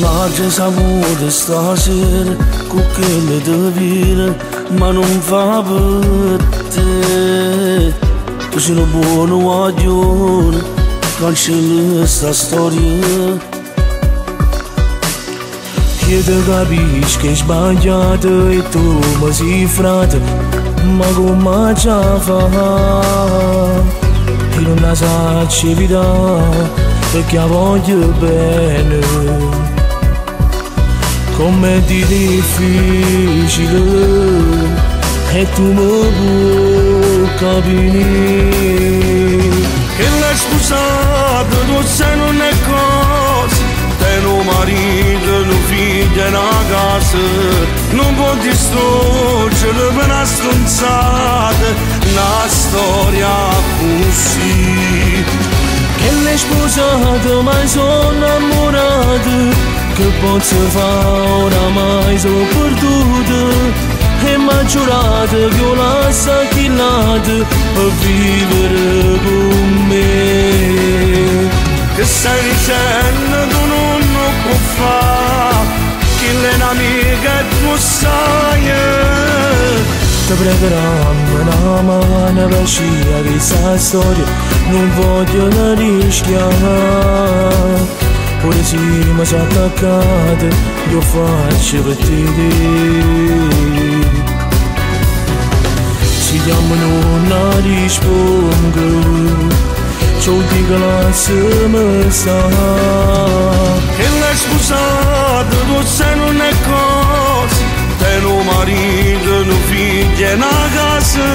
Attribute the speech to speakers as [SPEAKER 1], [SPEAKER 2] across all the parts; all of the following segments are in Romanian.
[SPEAKER 1] Marge sa mude stasera con quelle de vita, ma non fa per te. Tu sei un buono guaglione, cancella sta storia. Io te capisco che è sbagliato e tu mi sei frate, ma come ci fa? Io non la so evitare perché la voglio bene. Com'è di difficile e tu mi puoi capire che l'hai sposato tu sei non è cosa, te un marito, un figlio e una casa, non può distruggere per una stronzata una storia così. Che l'hai sposato ma sono innamorato, che posso fare oramai sono perduto, e m'ha giurato che io la s'acchillata per vivere con me. Che stai dicendo tu non lo può fare, che l'è un'amica e tu sai. Ti pregheranno una mano per scia questa storia, non voglio rischiare. Pure se mi sono attaccato, io faccio per te. Si chiamano non rispongo, ciò di classe mi sa. Che l'hai sposato, tu sei non è cosa, te un marito, un figlio e una casa,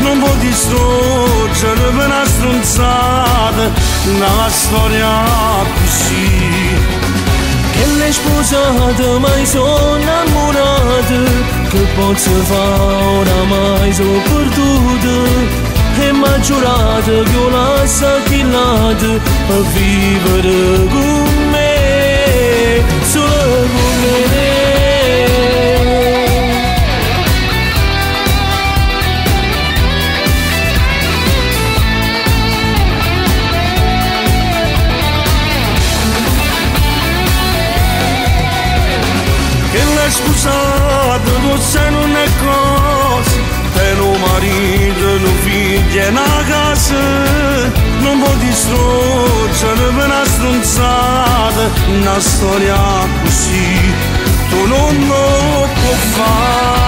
[SPEAKER 1] non può distruggere per una stronzata una storia così. Che l'hai sposato ma sono innamorato, che posso fare oramai sono perduto, e m'ha giurato che io la s'acchillata per vivere con me, solo con me. Sposato tu sei non è cosa, te un marito, un figlio e una casa, non può distruggere per una stronzata una storia così, tu non lo puoi fare.